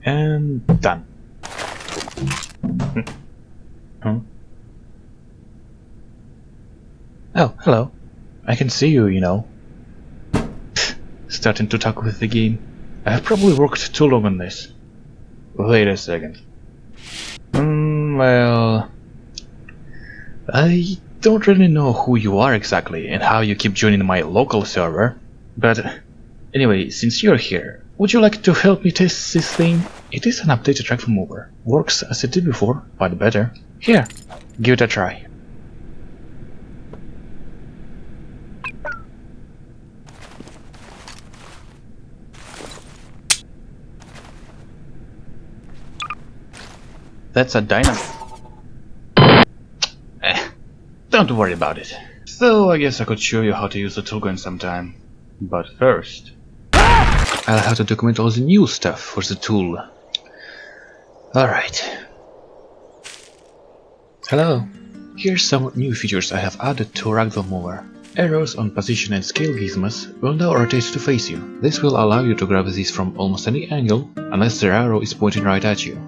And done. Huh? Oh, hello. I can see you, you know. Starting to talk with the game. I have probably worked too long on this. Wait a second. Well... I don't really know who you are exactly and how you keep joining my local server, but anyway, since you're here, would you like to help me test this thing? It is an updated Ragdoll Mover. Works as it did before, but better. Here, give it a try. That's a dynamite. Don't worry about it. So I guess I could show you how to use the toolgun sometime. But first, I'll have to document all the new stuff for the tool. Alright. Hello. Here's some new features I have added to Ragdoll Mover. Arrows on position and scale gizmos will now rotate to face you. This will allow you to grab these from almost any angle, unless the arrow is pointing right at you.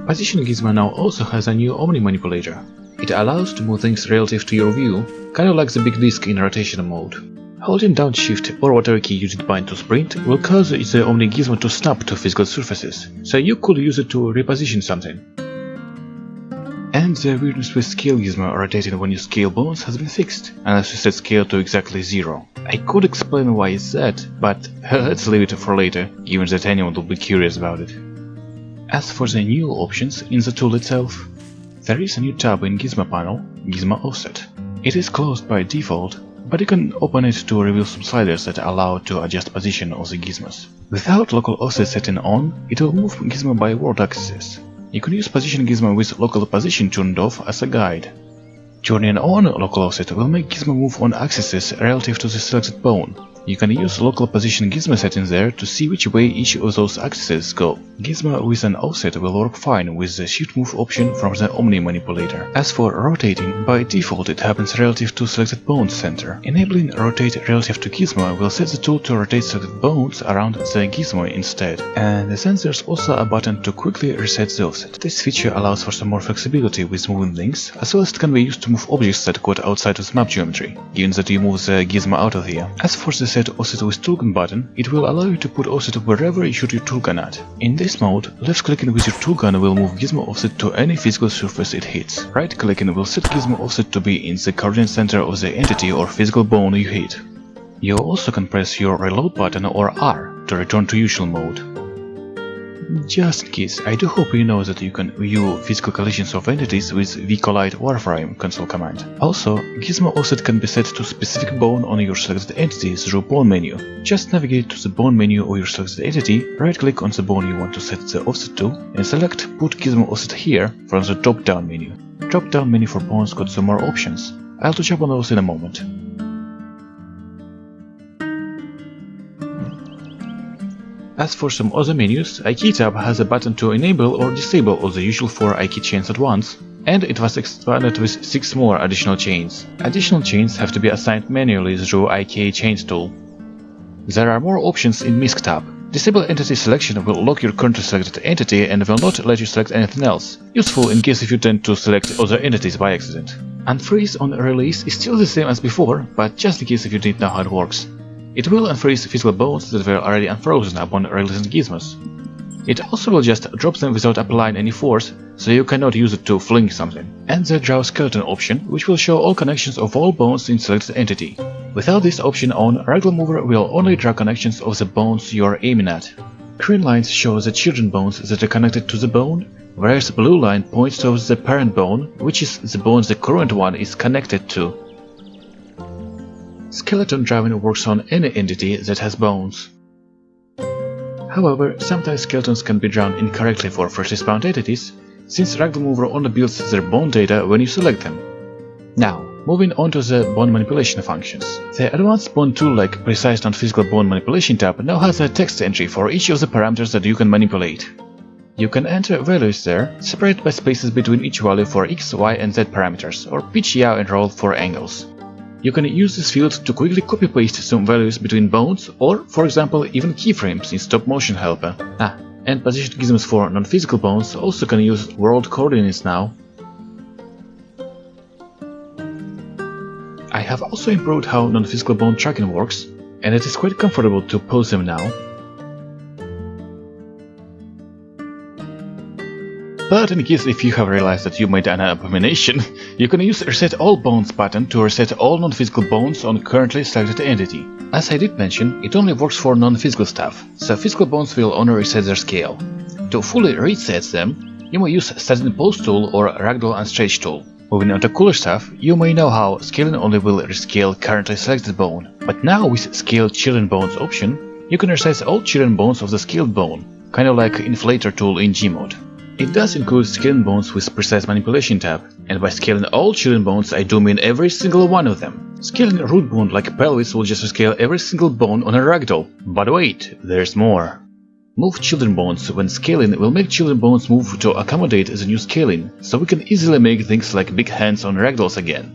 Position Gizmo now also has a new Omni Manipulator. It allows to move things relative to your view, kinda like the big disk in rotation mode. Holding down Shift or whatever key you did bind to sprint will cause the Omni Gizmo to snap to physical surfaces, so you could use it to reposition something. And the weirdness with Scale Gizmo rotating when you scale bones has been fixed, unless you set scale to exactly 0. I could explain why it's that, but let's leave it for later, given that anyone will be curious about it. As for the new options in the tool itself, there is a new tab in Gizmo panel, Gizmo Offset. It is closed by default, but you can open it to reveal some sliders that allow to adjust position of the gizmos. Without local offset setting on, it will move gizmo by world axis. You can use position gizmo with local position turned off as a guide. Turning on local offset will make gizmo move on axes relative to the selected bone. You can use local position gizmo settings there to see which way each of those axes go. Gizmo with an offset will work fine with the shift move option from the Omni Manipulator. As for rotating, by default it happens relative to selected bone's center. Enabling rotate relative to gizmo will set the tool to rotate selected bones around the gizmo instead. And then there's also a button to quickly reset the offset. This feature allows for some more flexibility with moving things, as well as it can be used to move objects that got outside of the map geometry, given that you move the gizmo out of here. As for the Set Offset with Toolgun button, it will allow you to put offset wherever you shoot your toolgun at. In this mode, left-clicking with your toolgun will move gizmo offset to any physical surface it hits. Right-clicking will set gizmo offset to be in the coordinate center of the entity or physical bone you hit. You also can press your reload button or R to return to usual mode. Just in case, I do hope you know that you can view physical collisions of entities with vcollide warframe console command. Also, Gizmo Offset can be set to specific bone on your selected entity through Bone menu. Just navigate to the Bone menu of your selected entity, right-click on the bone you want to set the offset to, and select Put Gizmo Offset Here from the drop-down menu. Drop-down menu for bones got some more options. I'll touch up on those in a moment. As for some other menus, iKey tab has a button to enable or disable all the usual 4 iKey chains at once, and it was expanded with 6 more additional chains. Additional chains have to be assigned manually through iK Chains tool. There are more options in MISC tab. Disable entity selection will lock your currently selected entity and will not let you select anything else, useful in case if you tend to select other entities by accident. Unfreeze on release is still the same as before, but just in case if you didn't know how it works. It will unfreeze physical bones that were already unfrozen upon releasing gizmos. It also will just drop them without applying any force, so you cannot use it to fling something. And the Draw Skeleton option, which will show all connections of all bones in selected entity. Without this option on, Ragdoll Mover will only draw connections of the bones you are aiming at. Green lines show the children bones that are connected to the bone, whereas the blue line points towards the parent bone, which is the bone the current one is connected to. Skeleton drawing works on any entity that has bones. However, sometimes skeletons can be drawn incorrectly for freshly spawned entities, since Ragdoll Mover only builds their bone data when you select them. Now, moving on to the bone manipulation functions. The Advanced Bone Tool like Precise Nonphysical Bone Manipulation tab now has a text entry for each of the parameters that you can manipulate. You can enter values there, separated by spaces between each value for x, y and z parameters, or pitch, yaw and roll for angles. You can use this field to quickly copy-paste some values between bones or, for example, even keyframes in stop-motion helper. And position gizmos for non-physical bones also can use world coordinates now. I have also improved how non-physical bone tracking works, and it is quite comfortable to pose them now. But in case if you have realized that you made an abomination, you can use Reset All Bones button to reset all non-physical bones on currently selected entity. As I did mention, it only works for non-physical stuff, so physical bones will only reset their scale. To fully reset them, you may use Set in Pose tool or Ragdoll and Stretch tool. Moving on to cooler stuff, you may know how scaling only will rescale currently selected bone, but now with Scale Children Bones option, you can resize all children bones of the scaled bone, kinda like Inflator tool in Gmod. It does include scaling bones with Precise Manipulation tab, and by scaling all children bones I do mean every single one of them. Scaling a root bone like pelvis will just rescale every single bone on a ragdoll. But wait, there's more. Move children bones when scaling will make children bones move to accommodate the new scaling, so we can easily make things like big hands on ragdolls again.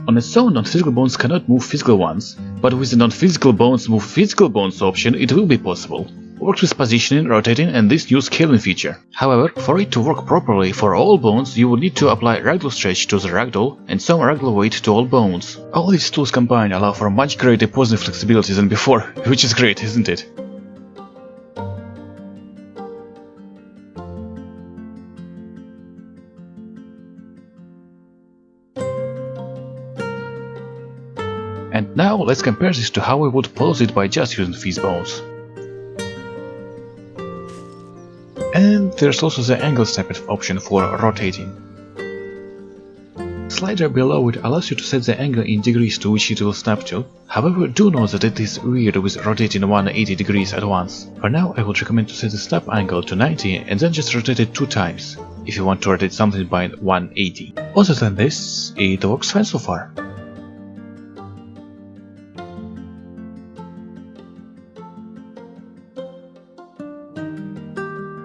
On its own, non-physical bones cannot move physical ones, but with the non-physical bones move physical bones option it will be possible. Works with positioning, rotating and this new scaling feature. However, for it to work properly for all bones, you will need to apply Ragdoll Stretch to the Ragdoll and some Ragdoll Weight to all bones. All these tools combined allow for much greater posing flexibility than before, which is great, isn't it? And now let's compare this to how we would pose it by just using Phys bones. And there's also the angle snap option for rotating. Slider below it allows you to set the angle in degrees to which it will snap to. However, do know that it is weird with rotating 180 degrees at once. For now, I would recommend to set the snap angle to 90 and then just rotate it 2 times, if you want to rotate something by 180. Other than this, it works fine so far.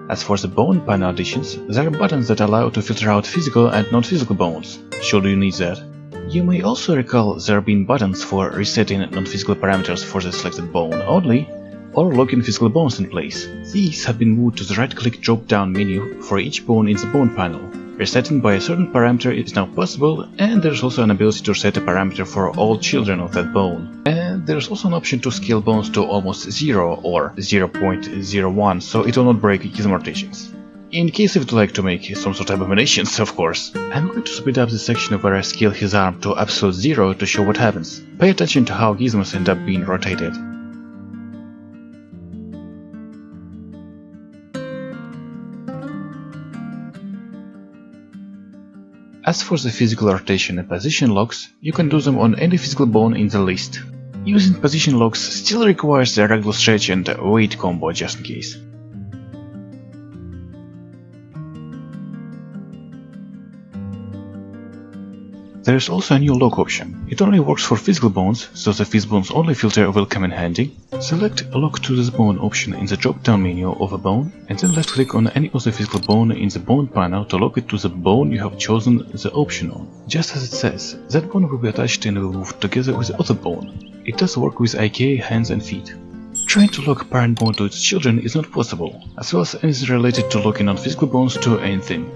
As for the bone panel additions, there are buttons that allow to filter out physical and non-physical bones, should you need that. You may also recall there being buttons for resetting non-physical parameters for the selected bone only, or locking physical bones in place. These have been moved to the right-click drop-down menu for each bone in the bone panel. Resetting by a certain parameter is now possible, and there's also an ability to set a parameter for all children of that bone. And there's also an option to scale bones to almost 0 or 0.01, so it will not break Gizmo rotations. In case you'd like to make some sort of abominations, of course. I'm going to speed up the section where I scale his arm to absolute 0 to show what happens. Pay attention to how Gizmos end up being rotated. As for the physical rotation and position locks, you can do them on any physical bone in the list. Using position locks still requires the Ragdoll Stretch and Weight combo just in case. There is also a new lock option. It only works for physical bones, so the Phys bones only filter will come in handy. Select Lock to this bone option in the drop-down menu of a bone, and then left-click on any other physical bone in the bone panel to lock it to the bone you have chosen the option on. Just as it says, that bone will be attached and will move together with the other bone. It does work with IK, hands and feet. Trying to lock parent bone to its children is not possible, as well as anything related to locking non-physical bones to anything.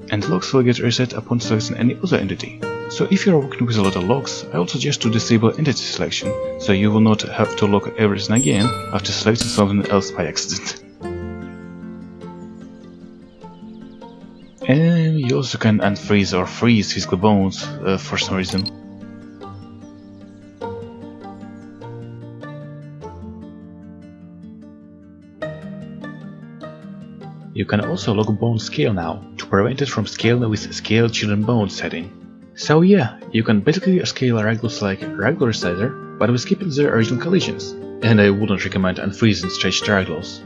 And locks will get reset upon selecting any other entity. So if you are working with a lot of locks, I would suggest to disable entity selection, so you will not have to lock everything again after selecting something else by accident. And you also can unfreeze or freeze physical bones for some reason. You can also lock bone scale now, to prevent it from scaling with Scale Children Bone setting. So yeah, you can basically scale ragdolls like Ragdoll Resizer, but with skipping their original collisions. And I wouldn't recommend unfreezing stretched ragdolls.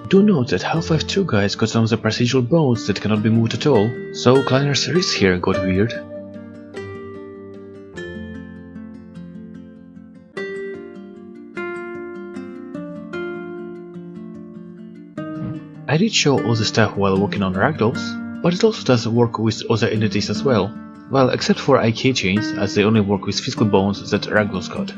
Do note that Half-Life 2 guys got some of the procedural bones that cannot be moved at all, so Kleiner's wrist here got weird. I did show all the stuff while working on ragdolls, but it also does work with other entities as well. Well, except for IK chains, as they only work with physical bones that Ragdolls got.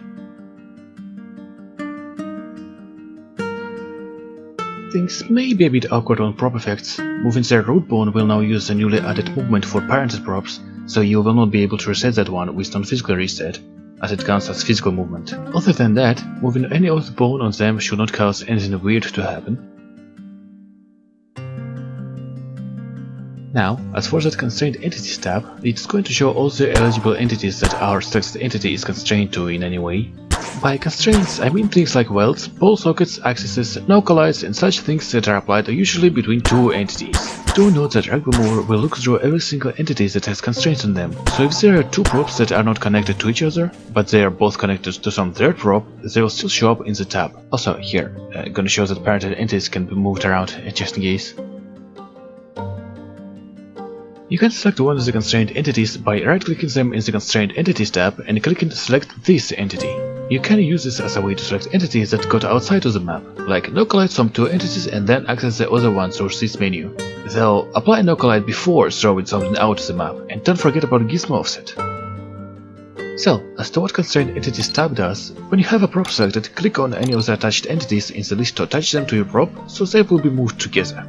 Things may be a bit awkward on prop effects. Moving their root bone will now use the newly added movement for parented props, so you will not be able to reset that one with non-physical reset, as it counts as physical movement. Other than that, moving any other bone on them should not cause anything weird to happen. Now, as for that constrained entities tab, it's going to show all the eligible entities that our selected entity is constrained to in any way. By constraints, I mean things like welds, ball sockets, axes, no collides, and such things that are applied usually between two entities. Do note that Ragdoll Mover will look through every single entity that has constraints on them, so if there are two props that are not connected to each other, but they are both connected to some third prop, they will still show up in the tab. Also, here, I'm gonna show that parented entities can be moved around, just in case. You can select one of the constrained entities by right-clicking them in the Constrained Entities tab and clicking Select this entity. You can use this as a way to select entities that got outside of the map, like no-collide some two entities and then access the other one through this menu. Though, apply no-collide before throwing something out of the map, and don't forget about Gizmo Offset. So, as to what Constrained Entities tab does, when you have a prop selected, click on any of the attached entities in the list to attach them to your prop, so they will be moved together.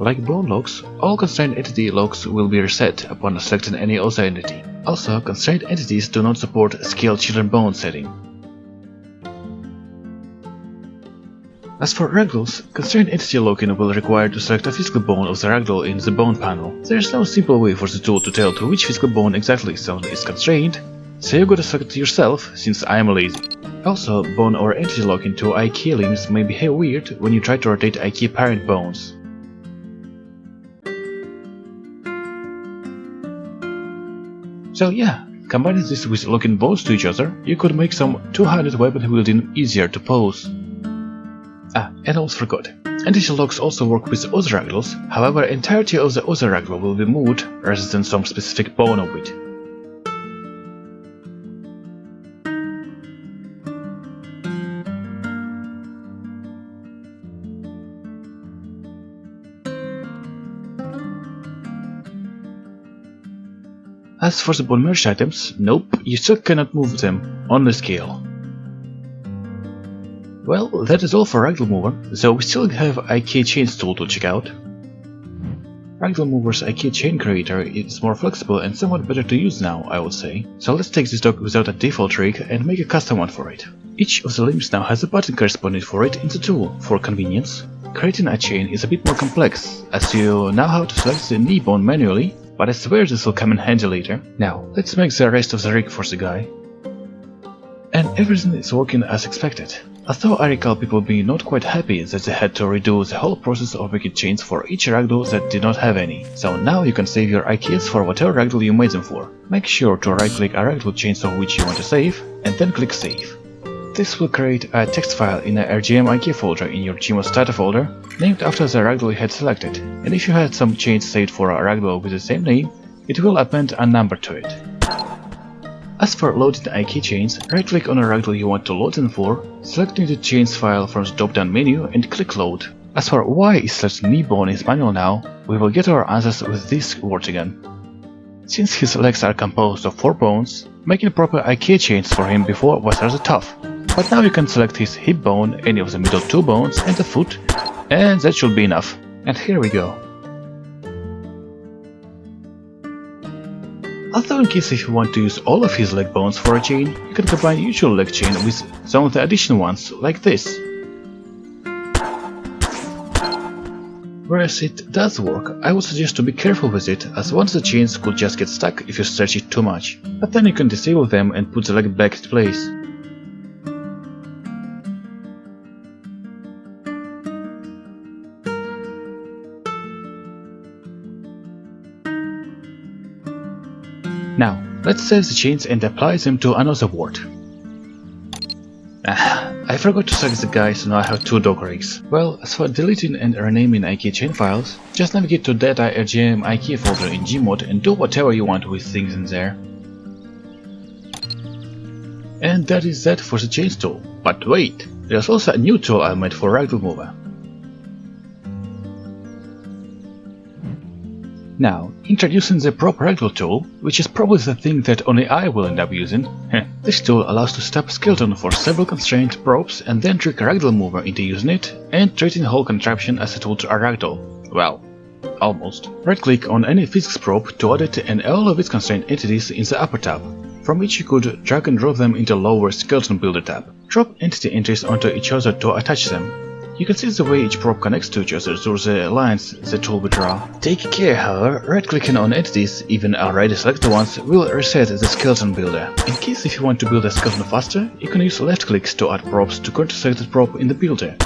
Like bone locks, all constrained entity locks will be reset upon selecting any other entity. Also, constrained entities do not support Scale Children Bone setting. As for Ragdolls, constrained entity locking will require to select a physical bone of the Ragdoll in the bone panel. There is no simple way for the tool to tell to which physical bone exactly someone is constrained, so you gotta select it yourself, since I am lazy. Also, bone or entity locking to IK limbs may behave weird when you try to rotate IK parent bones. So yeah, combining this with locking bones to each other, you could make some two-handed weapon wielding easier to pose. Ah, and I almost forgot. Entity locks also work with other Ragdolls, however entirety of the other Ragdoll will be moved rather than some specific bone of it. As for the bonemerged items, nope, you still cannot move them, only scale. Well, that is all for Ragdoll Mover, though we still have IK Chains tool to check out. Ragdoll Mover's IK Chain Creator is more flexible and somewhat better to use now, I would say, so let's take this dog without a default rig and make a custom one for it. Each of the limbs now has a button corresponding for it in the tool, for convenience. Creating a chain is a bit more complex, as you now have to select the knee bone manually, but I swear this will come in handy later. Now, let's make the rest of the rig for the guy. And everything is working as expected. Although I recall people being not quite happy that they had to redo the whole process of making chains for each Ragdoll that did not have any. So now you can save your IKs for whatever Ragdoll you made them for. Make sure to right-click a Ragdoll chainsaw which you want to save, and then click Save. This will create a text file in a RGM IK folder in your Gmod data folder, named after the Ragdoll you had selected, and if you had some chains saved for a Ragdoll with the same name, it will append a number to it. As for loading the IK chains, right-click on a Ragdoll you want to load them for, selecting the chains file from the drop-down menu and click Load. As for why is such knee bone is manual now, we will get our answers with this word again. Since his legs are composed of 4 bones, making proper IK chains for him before was rather tough. But now you can select his hip bone, any of the middle 2 bones, and the foot, and that should be enough. And here we go. Although in case if you want to use all of his leg bones for a chain, you can combine usual leg chain with some of the additional ones, like this. Whereas it does work, I would suggest to be careful with it, as once the chains could just get stuck if you stretch it too much. But then you can disable them and put the leg back in place. Now, let's save the chains and apply them to another word. I forgot to select the guy, so now I have 2 dog rigs. Well, as for deleting and renaming IK chain files, just navigate to Data RGM IK folder in Gmod and do whatever you want with things in there. And that is that for the chains tool. But wait, there's also a new tool I made for Ragdoll Mover. Now, introducing the prop Ragdoll tool, which is probably the thing that only I will end up using. This tool allows to stop a skeleton for several constrained props and then trick Ragdoll Mover into using it and treating the whole contraption as a tool to a Ragdoll. Well, almost. Right-click on any physics prop to add it and all of its constrained entities in the upper tab, from which you could drag and drop them into the lower skeleton builder tab. Drop entity entries onto each other to attach them. You can see the way each prop connects to each other through the lines the tool will draw. Take care, however, right-clicking on entities, even already selected ones, will reset the skeleton builder. In case if you want to build a skeleton faster, you can use left clicks to add props to currently selected prop in the builder.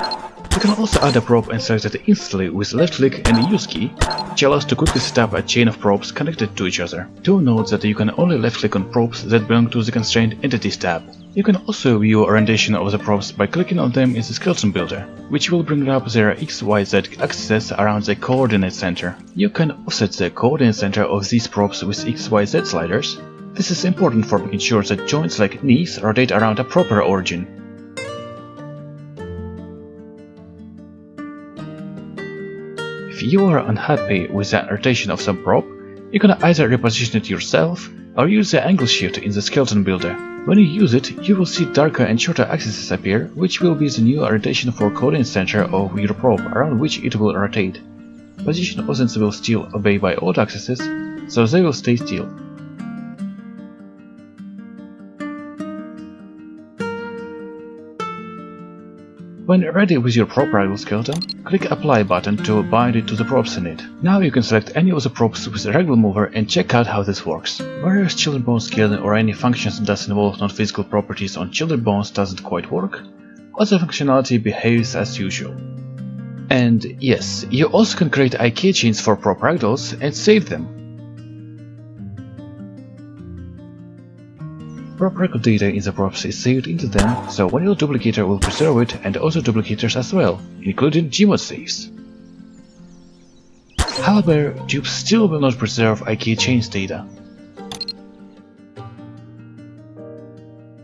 You can also add a prop and select it instantly with left click and the use key, which allows to quickly set up a chain of props connected to each other. Do note that you can only left click on props that belong to the Constrained Entities tab. You can also view orientation of the props by clicking on them in the skeleton builder, which will bring up their X, Y, Z axes around the coordinate center. You can offset the coordinate center of these props with X, Y, Z sliders. This is important for making sure that joints like knees rotate around a proper origin. If you are unhappy with the rotation of some prop, you can either reposition it yourself or use the angle shift in the skeleton builder. When you use it, you will see darker and shorter axes appear, which will be the new orientation for coordinate center of your prop around which it will rotate. Position options will still obey by odd axes, so they will stay still. When ready with your prop Ragdoll skeleton, click Apply button to bind it to the props in it. Now you can select any of the props with Ragdoll Mover and check out how this works. Whereas children bone scaling or any functions that does involve non-physical properties on children bones doesn't quite work, other functionality behaves as usual. And yes, you also can create IK chains for prop Ragdolls and save them. Prop record data in the props is saved into them, so one your duplicator will preserve it and other duplicators as well, including gmod saves. However, tubes still will not preserve IK chains data.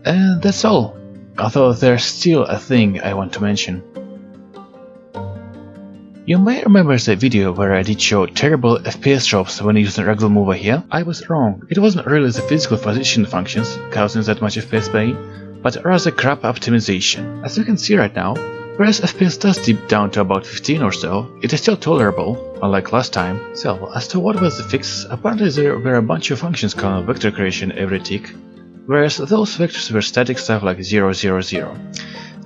And that's all, although there's still a thing I want to mention. You may remember the video where I did show terrible FPS drops when using Ragdoll Mover here. I was wrong, it wasn't really the physical position functions causing that much FPS pain, but rather crap optimization. As you can see right now, whereas FPS does dip down to about 15 or so, it is still tolerable, unlike last time. So, as to what was the fix, apparently there were a bunch of functions calling vector creation every tick, whereas those vectors were static stuff like 0, 0, 0.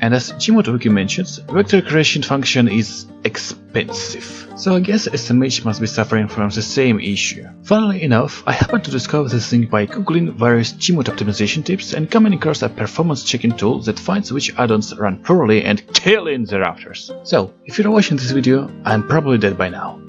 And as gmod wiki mentions, vector creation function is expensive. So I guess SMH must be suffering from the same issue. Funnily enough, I happened to discover this thing by googling various gmod optimization tips and coming across a performance checking tool that finds which addons run poorly and killing the rafters. So, if you're watching this video, I'm probably dead by now.